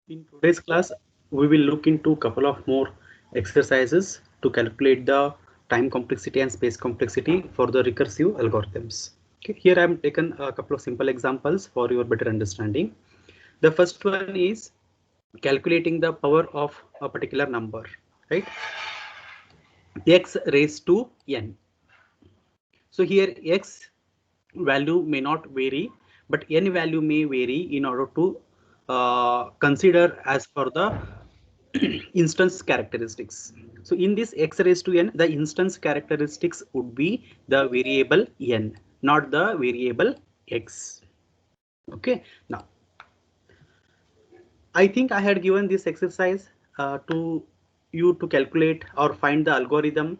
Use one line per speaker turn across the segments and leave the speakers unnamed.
In today's class, we will look into a couple of more exercises to calculate the time complexity and space complexity for the recursive algorithms. Okay, here I have taken a couple of simple examples for your better understanding. The first one is calculating the power of a particular number, right? X raised to n. So here x value may not vary, but n value may vary in order to consider as per the instance characteristics. So in this x raised to n, the instance characteristics would be the variable n, not the variable x. Okay, now I think I had given this exercise to you to calculate or find the algorithm.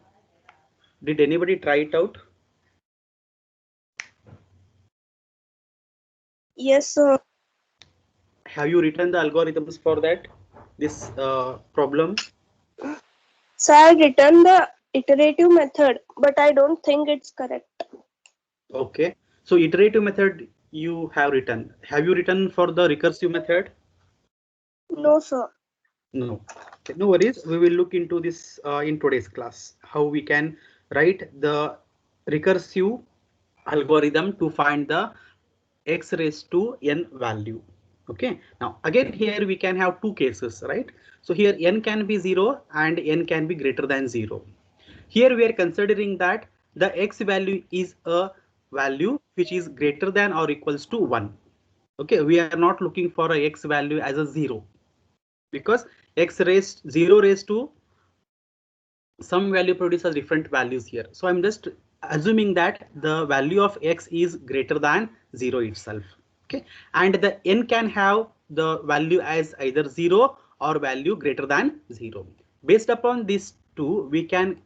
Did anybody try it out?
Yes, sir.
Have you written the algorithms for that? This problem?
So I have written the iterative method, but I don't think it's correct.
Okay. So iterative method you have written. Have you written for the recursive method?
No, sir.
No. Okay, no worries. We will look into this in today's class. How we can write the recursive algorithm to find the x raised to n value. Okay. Now again here we can have two cases, right? So here n can be 0 and n can be greater than 0. Here we are considering that the x value is a value which is greater than or equals to 1. Okay, we are not looking for a x value as a 0 because x raised 0 raised to some value produces different values here. So I'm just assuming that the value of x is greater than 0 itself. Okay, and the n can have the value as either 0 or value greater than 0. Based upon these two, we can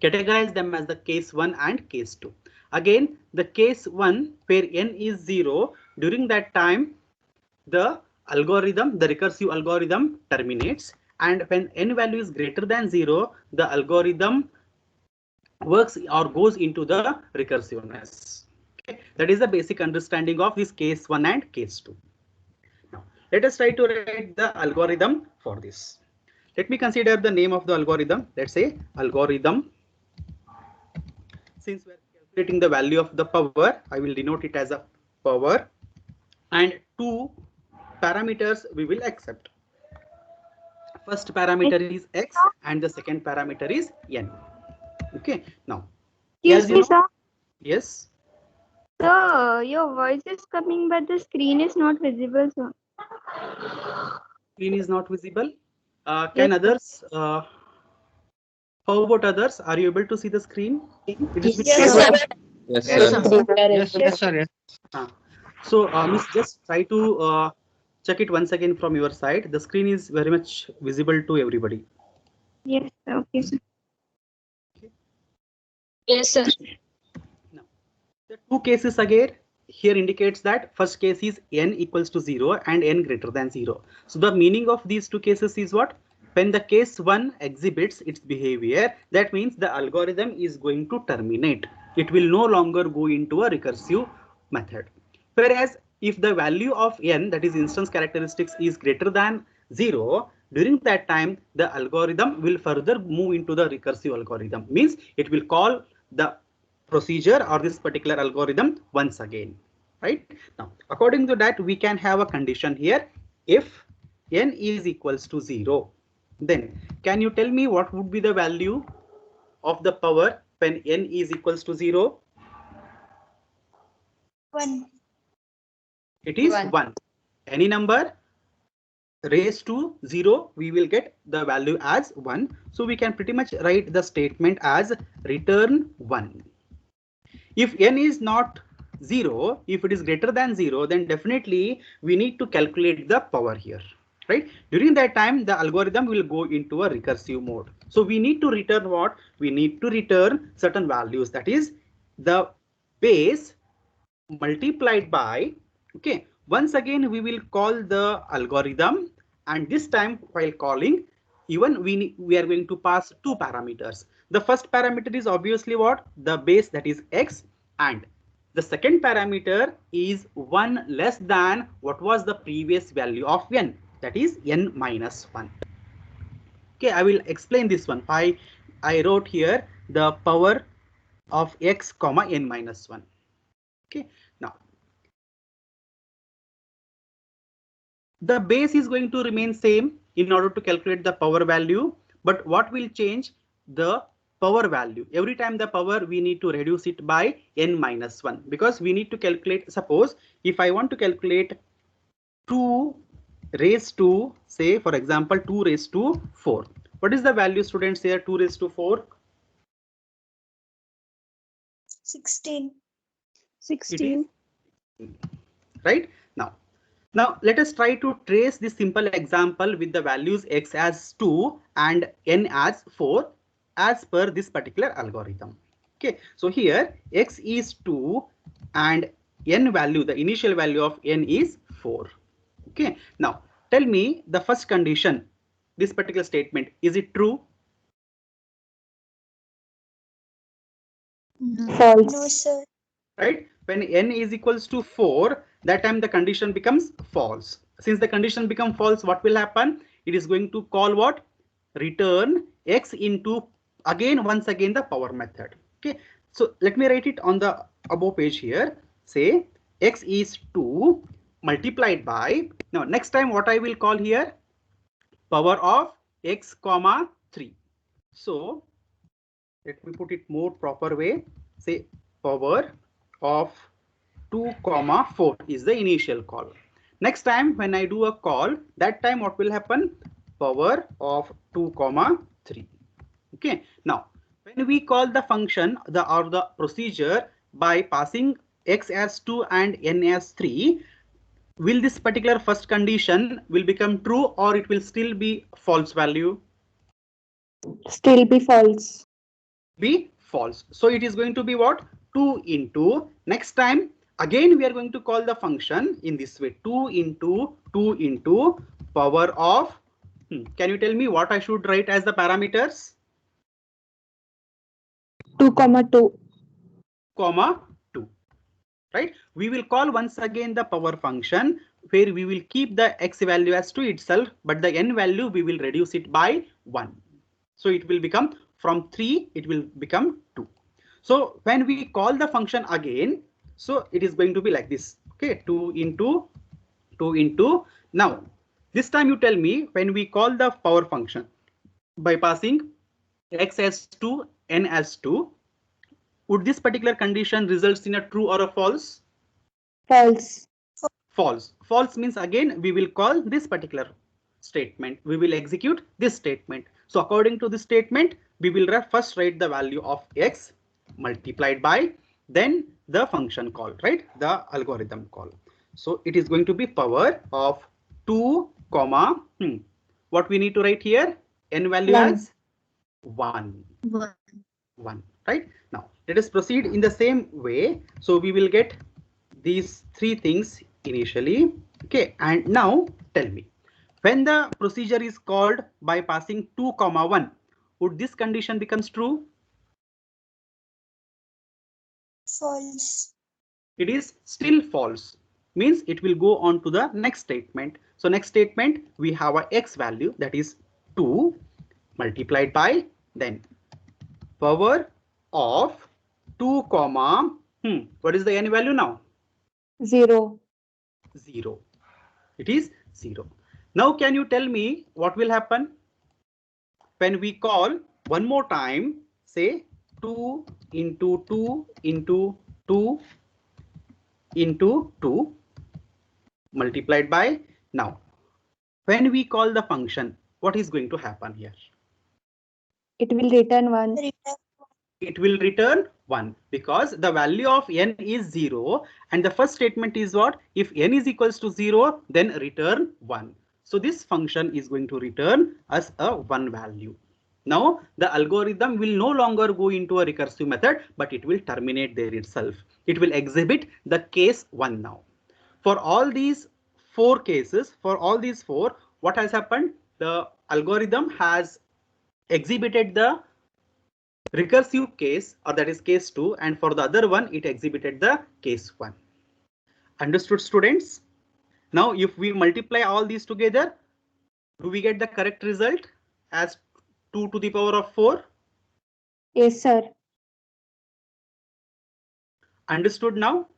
categorize them as the case 1 and case 2. Again, the case 1 where n is 0, during that time the algorithm, the recursive algorithm terminates, and when n value is greater than 0, the algorithm works or goes into the recursiveness. Okay, that is the basic understanding of this case 1 and case 2. Now, let us try to write the algorithm for this. Let me consider the name of the algorithm. Let's say algorithm. Since we are calculating the value of the power, I will denote it as a power, and two parameters we will accept. First parameter is x and the second parameter is n. Okay, now as
Excuse
you
me,
know,
sir.
yes,
Sir, your voice is coming, but the screen is not visible, sir.
screen is not visible. Can
Yes, sir.
others, how about others? Are you able to see the screen? It is bit
Yes,
clear.
sir.
Yes,
Yes,
sir.
sir.
Yes, sir. Yes.
Uh, so, Miss, just try to check it once again from your side. The screen is very much visible to everybody.
Yes, sir. Okay, sir.
Yes, sir.
Now, the two cases again here indicates that first case is n equals to 0 and n greater than 0. So the meaning of these two cases is what? When the case 1 exhibits its behavior, that means the algorithm is going to terminate. It will no longer go into a recursive method. Whereas if the value of n, that is instance characteristics, is greater than 0, during that time the algorithm will further move into the recursive algorithm. Means it will call the procedure or this particular algorithm once again, right? Now according to that, we can have a condition here. If n is equals to 0, then can you tell me what would be the value of the power when n is equals to 0?
1.
It is 1. Any number raised to 0, we will get the value as 1. So we can pretty much write the statement as return 1. If n is not 0, if it is greater than 0, then definitely we need to calculate the power here, right? During that time, the algorithm will go into a recursive mode. So we need to return what? We need to return certain values, that is the base multiplied by, okay, once again we will call the algorithm, and this time while calling, even we are going to pass two parameters. The first parameter is obviously what? The base, that is x, and the second parameter is 1 less than what was the previous value of n, that is n minus 1. Okay, I will explain this one. I wrote here the power of x comma n minus 1. Okay, now the base is going to remain same in order to calculate the power value, but what will change? The power value. Every time the power, we need to reduce it by n minus 1, because we need to calculate. Suppose if I want to calculate 2 raised to, say for example, 2 raised to 4. What is the value, students, here? 2 raised to 4?
16.
It is, right? Now let us try to trace this simple example with the values x as 2 and n as 4 as per this particular algorithm. Okay, so here x is 2 and n value, the initial value of n is 4. Okay, now tell me the first condition, this particular statement, is it true?
False. No, sir.
Right? When n is equals to 4, that time the condition becomes false. Since the condition becomes false, what will happen? It is going to call what? Return x into once again the power method. Okay, so let me write it on the above page here. Say x is 2 multiplied by, now next time what I will call here? Power of x comma 3. So let me put it more proper way. Say power of 2 comma 4 is the initial call. Next time when I do a call, that time what will happen? Power of 2 comma 3. Okay, now when we call the function or the procedure by passing x as 2 and n as 3, will this particular first condition will become true or it will still be false value?
Still be false.
Be false. So it is going to be what? 2 into, next time again we are going to call the function in this way, 2 into power of, can you tell me what I should write as the parameters?
2 comma 2.
Comma 2. Right? We will call once again the power function where we will keep the x value as 2 itself, but the n value we will reduce it by 1. So it will become, from 3 it will become 2. So when we call the function again, so it is going to be like this. Okay, 2 into. Now this time you tell me, when we call the power function by passing x as 2, n as 2, would this particular condition results in a true or a false?
False.
False. False means again we will call this particular statement. We will execute this statement. So according to this statement, we will first write the value of x multiplied by then the function call, right? The algorithm call. So it is going to be power of 2 comma, what we need to write here? N value as 1. 1, right? Now let us proceed in the same way. So we will get these 3 things initially. Okay, and now tell me, when the procedure is called by passing 2 comma 1, would this condition becomes true?
False.
It is still false, means it will go on to the next statement. So next statement, we have a x value, that is 2 multiplied by then power of 2 comma, what is the n value now?
0.
0. It is 0. Now can you tell me what will happen when we call one more time, say 2 into 2 into 2 into 2 multiplied by, now when we call the function, what is going to happen here?
It will return 1.
It will return 1 because the value of n is 0 and the first statement is what? If n is equals to 0, then return 1. So this function is going to return us a 1 value. Now the algorithm will no longer go into a recursive method, but it will terminate there itself. It will exhibit the case 1 now. For all these 4 cases, for all these 4, what has happened? The algorithm has exhibited the recursive case, or that is case 2, and for the other one it exhibited the case 1. Understood, students? Now if we multiply all these together, Do we get the correct result as 2 to the power of 4?
Yes, sir.
Understood now?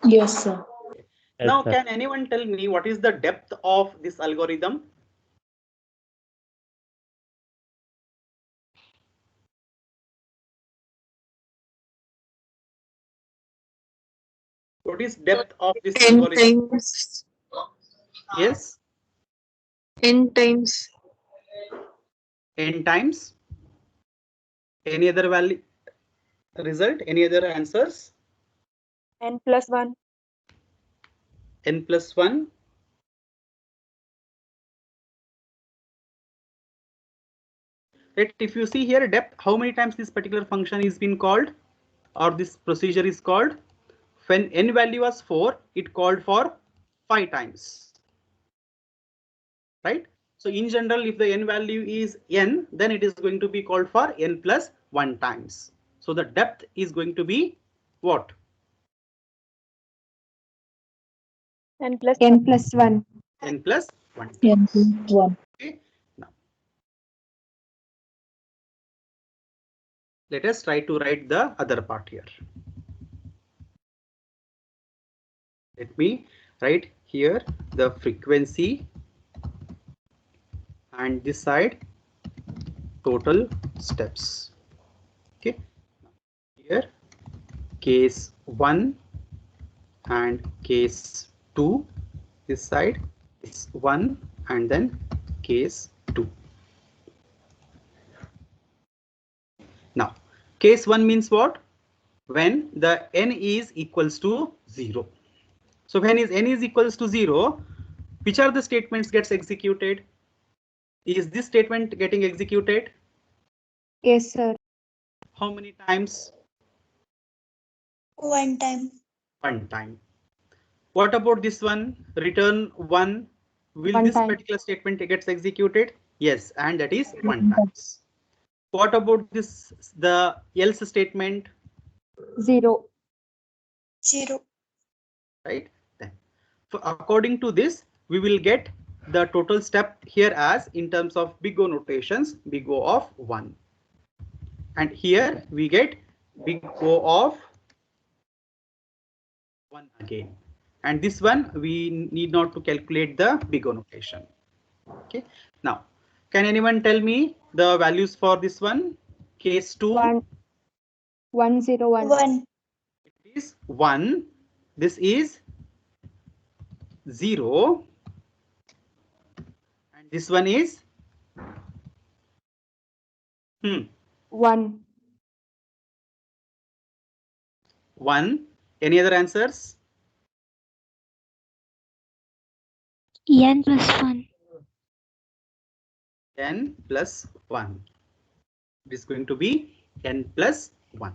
Yes, sir.
Now, can anyone tell me what is the depth of this algorithm? What is depth of this
10
algorithm?
times.
Yes,
N times.
n times. Any other value result? Any other answers?
N plus 1.
N plus 1. Right, if you see here depth, how many times this particular function is been called or this procedure is called? When n value was 4, it called for 5 times. Right? So in general, if the n value is n, then it is going to be called for n plus 1 times. So the depth is going to be what?
N plus
N plus 1.
N plus 1
N
times.
plus 1.
Okay. Now, let us try to write the other part here. Let me write here the frequency and this side total steps. Okay. Here case 1 and case 2. This side is 1 and then case 2. Now, case 1 means what? When the n is equals to 0. So when is n is equals to 0, which are the statements gets executed? Is this statement getting executed?
Yes, sir.
How many times?
1 time.
1 time. What about this one? Return 1. Will
1
this
time.
particular statement gets executed? Yes, and that is 1 times. What about this, the else statement?
0.
0.
Right? Then, so according to this, we will get the total step here as in terms of big O notations, big O of 1. And here we get big O of 1 again. And this one we need not to calculate the big O notation. Okay. Now, can anyone tell me the values for this one? Case 2.
1. 1 0 1.
1.
It is 1. This is 0. And this one is
1.
1. Any other answers?
N plus 1.
N plus 1. It is going to be n plus 1.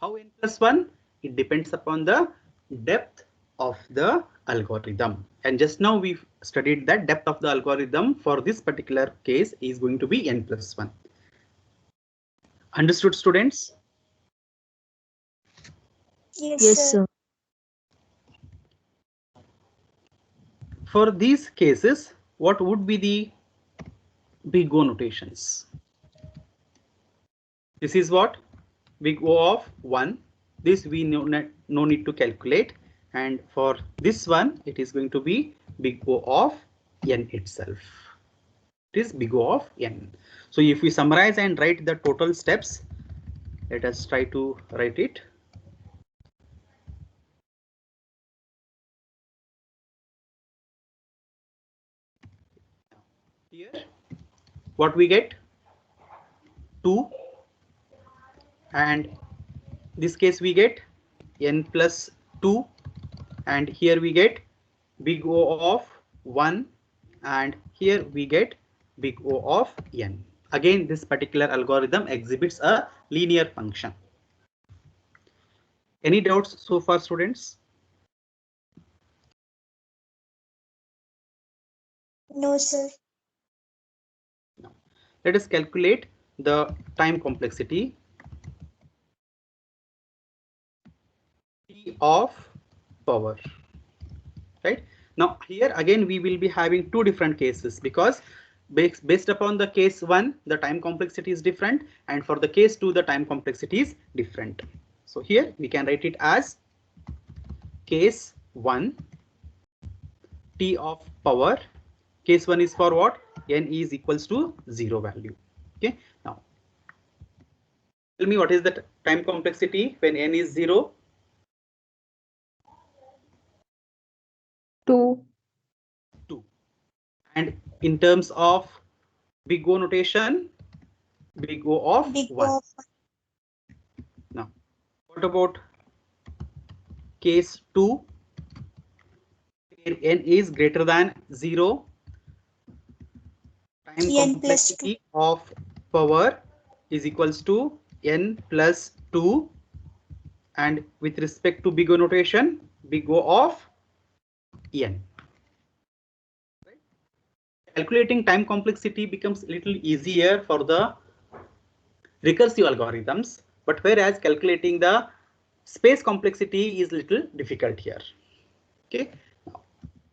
How n plus 1? It depends upon the depth of the algorithm. And just now we studied that depth of the algorithm for this particular case is going to be n plus 1. Understood, students?
Yes, sir.
For these cases, what would be the big O notations? This is what? Big O of 1. This we no need to calculate. And for this one, it is going to be big O of n itself. It is big O of n. So if we summarize and write the total steps, let us try to write it. Here, what we get? 2. And this case we get n plus 2. And here we get big O of 1. And here we get big O of n. Again, this particular algorithm exhibits a linear function. Any doubts so far, students?
No, sir.
No. Let us calculate the time complexity T of power. Right? Now here again we will be having two different cases, because based upon the case 1 the time complexity is different, and for the case 2 the time complexity is different. So here we can write it as case 1 t of power. Case 1 is for what? N is equals to 0 value. Okay, now tell me what is the time complexity when n is 0?
2.
2. And in terms of big O notation, big O of
Big
1.
O of
Now what about case 2 where n is greater than 0? Time
n plus
complexity of power is equals to n plus 2, and with respect to big O notation, big O of n. Right? Calculating time complexity becomes a little easier for the recursive algorithms, but whereas calculating the space complexity is little difficult here. Okay, now,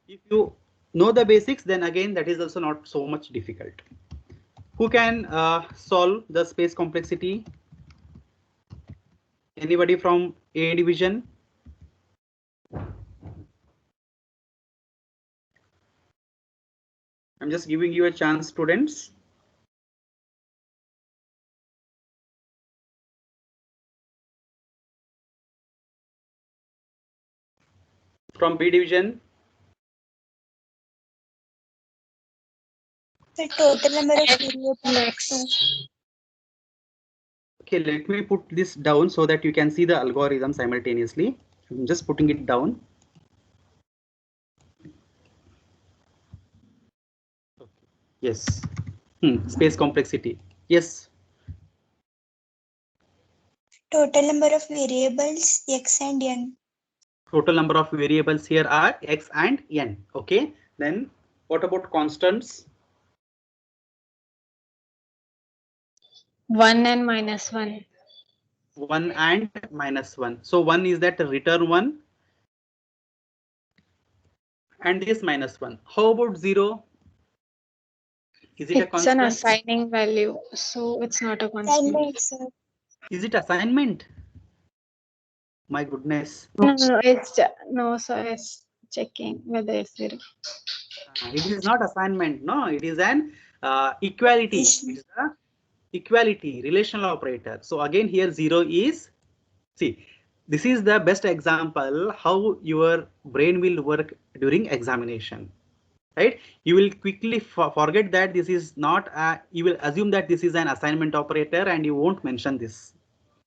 if you know the basics, then again that is also not so much difficult. Who can solve the space complexity? Anybody from A division? I'm just giving you a chance, students. From B division?
the total number of variables.
Okay, let me put this down so that you can see the algorithm simultaneously. I'm just putting it down. Yes. Space complexity. Yes.
Total number of variables x and n.
Total number of variables here are x and n. Okay. Then what about constants?
1 and minus 1.
1 and minus 1. So 1 is that return 1 and this minus 1. How about 0? Is it a
It's
constant?
an assigning value, so it's not a constant.
Assignment, sir.
Is it assignment? My goodness.
No, no, so it's checking whether it's 0.
It is not assignment. No, it is an equality.
Yes.
It is a equality relational operator. So again here 0 is, see, this is the best example how your brain will work during examination, right? You will quickly forget that this is not a, you will assume that this is an assignment operator and you won't mention this.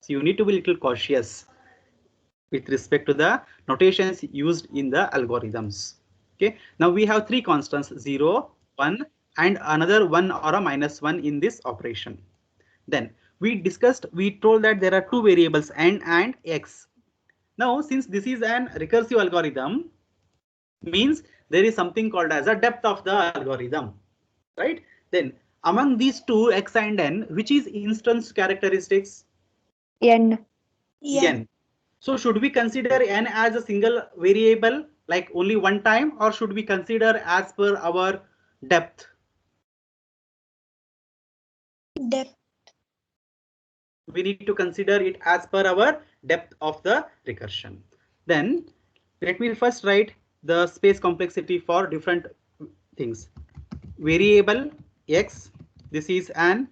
So you need to be a little cautious with respect to the notations used in the algorithms. Okay, now we have three constants 0, 1 and another 1 or a minus 1 in this operation. Then we told that there are two variables n and x. Now since this is an recursive algorithm, means there is something called as a depth of the algorithm, right? Then among these two x and n, which is instance characteristics?
N.
N. So should we consider n as a single variable like only one time, or should we consider as per our depth?
Depth.
We need to consider it as per our depth of the recursion. Then let me first write the space complexity for different things. Variable x, this is an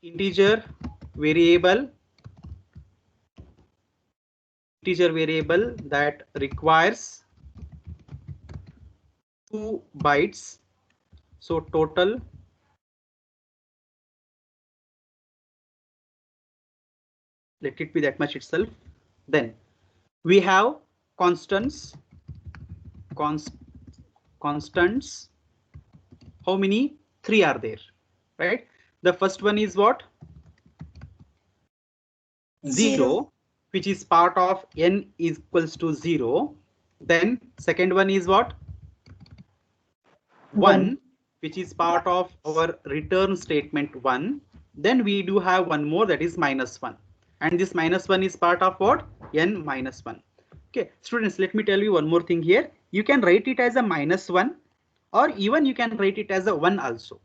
integer variable that requires 2 bytes. So total let it be that much itself. Then we have constants. Constants. How many? 3 are there, right? The first one is what? 0, which is part of n is equals to 0. Then second one is what? 1, which is part of our return statement 1. Then we do have one more, that is minus 1. And this minus 1 is part of what? N minus 1. Okay, students, let me tell you one more thing here. You can write it as a -1 or even you can write it as a 1 also.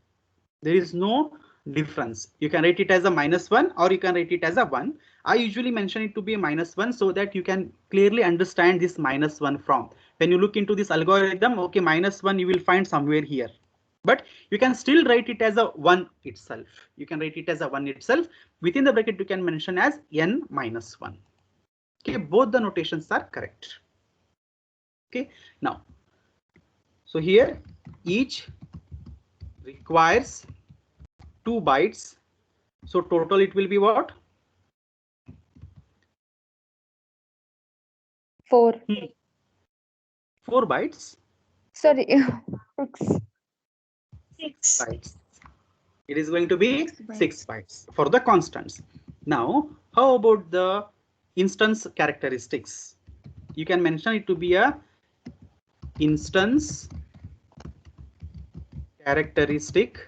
There is no difference. You can write it as a -1 or you can write it as a 1. I usually mention it to be a -1 so that you can clearly understand this -1 from. When you look into this algorithm, okay, -1 you will find somewhere here. But you can still write it as a 1 itself. You can write it as a 1 itself. Within the bracket, you can mention as n minus 1. Okay, both the notations are correct. Okay, now, so here each requires 2 bytes. So total it will be what?
4.
4 bytes.
Sorry, 6.
6.
Bytes. It is going to be
6 bytes.
6 bytes for the constants. Now, how about the instance characteristics? You can mention it to be a instance characteristic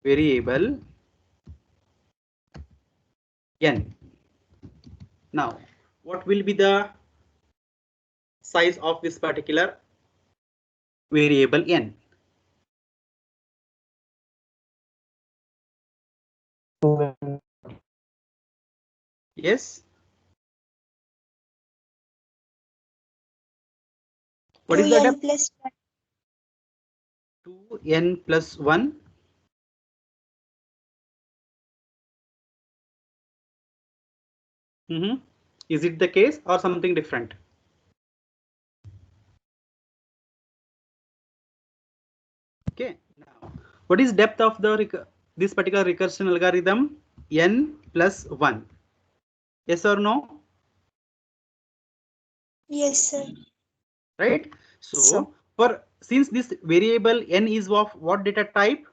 variable n. Now, what will be the size of this particular variable n? Yes. What is the
2n
depth?
plus 1.
2n plus 1. Is it the case or something different? Okay. Now, what is depth of the this particular recursion algorithm? N plus 1. Yes or no?
Yes, sir.
Right. So for since this variable n is of what data type?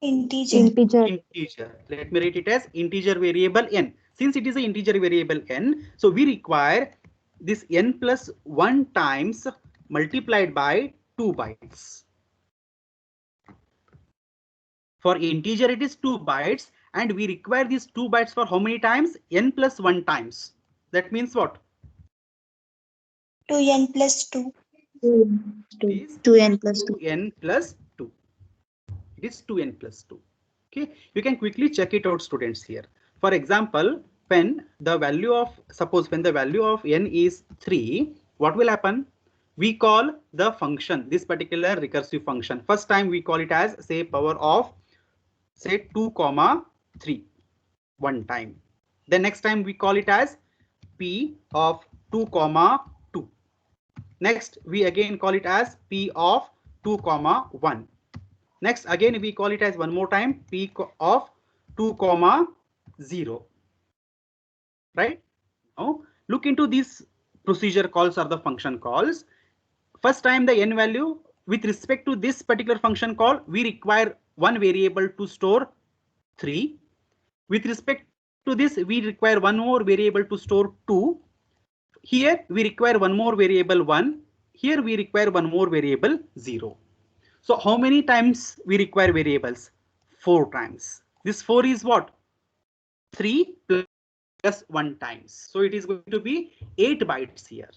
Integer.
Integer.
Integer. Let me write it as integer variable n. Since it is an integer variable n, so we require this n plus 1 times multiplied by 2 bytes. For integer, it is 2 bytes, and we require these 2 bytes for how many times? N plus 1 times. That means what?
2n plus 2.
It is
2n plus 2.
2n plus 2. It is 2n plus 2. Okay, you can quickly check it out, students, here. For example, when the value of, suppose when the value of n is 3, what will happen? We call the function, this particular recursive function. First time we call it as, say, power of, say, 2 comma 3 one time. The next time we call it as p of 2 comma 2. Next we again call it as p of 2 comma 1. Next again we call it as one more time p of 2 comma 0. Right? Now look into these procedure calls or the function calls. First time the n value with respect to this particular function call, we require one variable to store 3. With respect to this, we require one more variable to store 2. Here we require one more variable 1. Here we require one more variable 0. So how many times we require variables? 4 times. This 4 is what? 3 plus 1 times. So it is going to be 8 bytes here.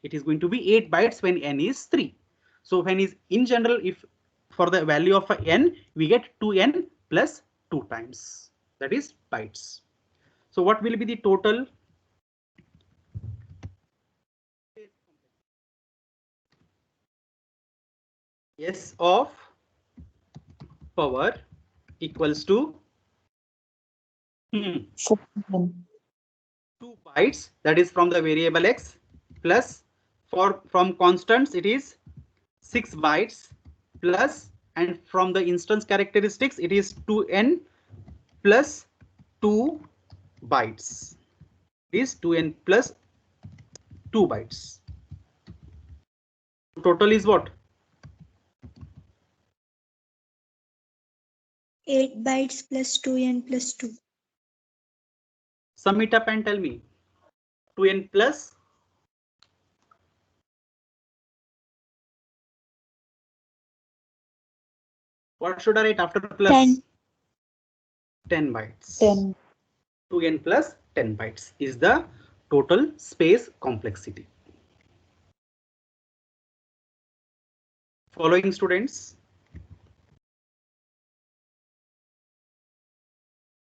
It is going to be 8 bytes when n is 3. So when is in general, if for the value of n, we get 2n plus 2 times. That is bytes. So what will be the total? S of power equals to 2 bytes, that is from the variable x, plus from constants it is 6 bytes, plus, and from the instance characteristics it is 2n plus 2 bytes. It is 2n plus 2 bytes. Total is what?
8 bytes plus 2n plus 2.
Sum it up and tell me. 2n plus what should I write after plus?
10.
10 bytes.
10.
2n plus 10 bytes is the total space complexity. Following students?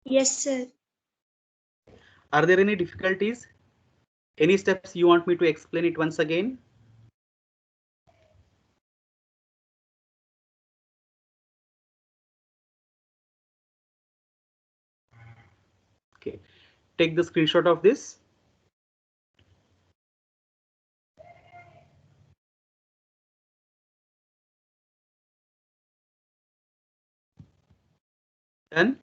Yes, sir.
Are there any difficulties? Any steps you want me to explain it once again? Okay, take the screenshot of this. Done?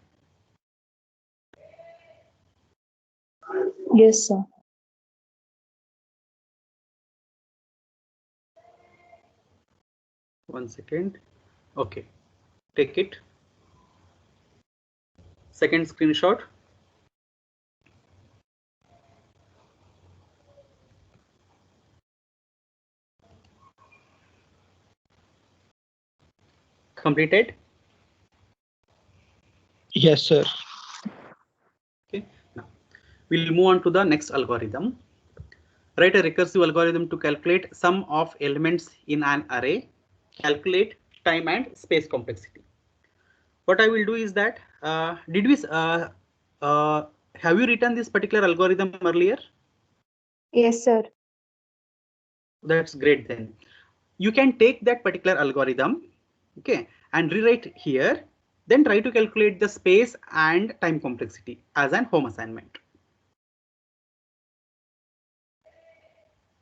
Yes, sir.
One second. Okay, take it. Second screenshot. Completed?
Yes, sir.
Okay, now we'll move on to the next algorithm. Write a recursive algorithm to calculate sum of elements in an array, calculate time and space complexity. What I will do is that, have you written this particular algorithm earlier?
Yes, sir.
That's great then. You can take that particular algorithm, okay, and rewrite here, then try to calculate the space and time complexity as an home assignment.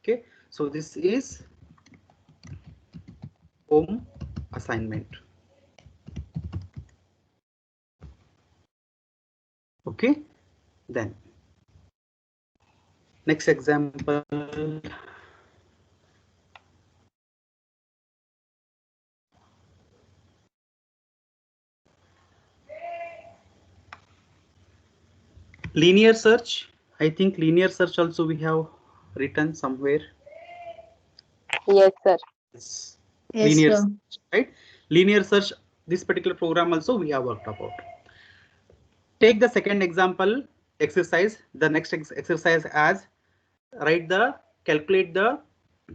Okay, so this is home assignment. Okay, then next example. Linear search. I think linear search also we have written somewhere.
Yes, sir.
Yes.
Yes,
Linear
sir.
search, right? Linear search, this particular program also we have worked about. Take the second example exercise, the next exercise as calculate the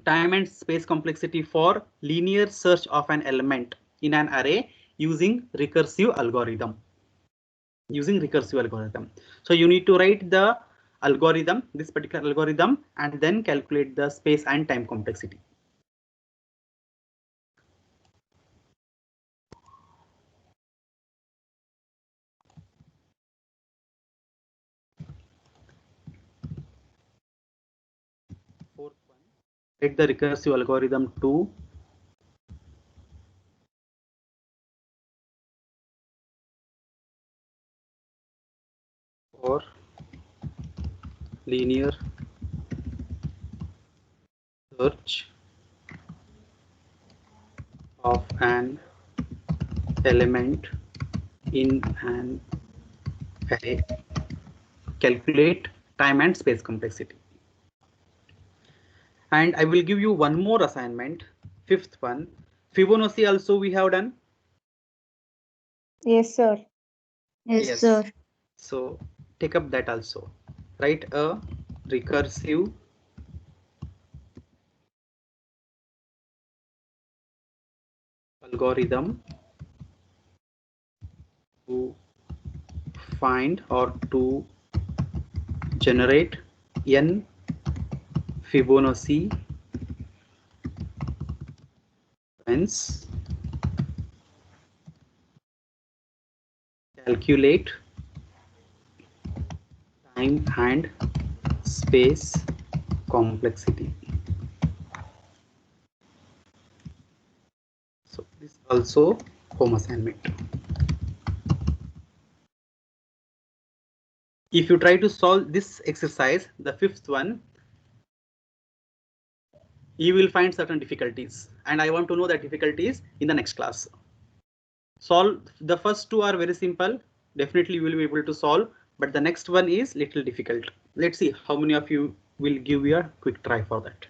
time and space complexity for linear search of an element in an array using recursive algorithm. So you need to write the algorithm, this particular algorithm, and then calculate the space and time complexity. Fourth one, write the recursive algorithm to for linear search of an element in an array, calculate time and space complexity. And I will give you one more assignment, fifth one. Fibonacci also we have done.
Yes, sir.
Yes, sir.
So take up that also. Write a recursive algorithm to find or to generate n Fibonacci sequence, calculate time and space complexity. So this also home assignment. If you try to solve this exercise, the fifth one, you will find certain difficulties, and I want to know the difficulties in the next class. Solve the first two are very simple. Definitely you will be able to solve, but the next one is little difficult. Let's see how many of you will give you a quick try for that.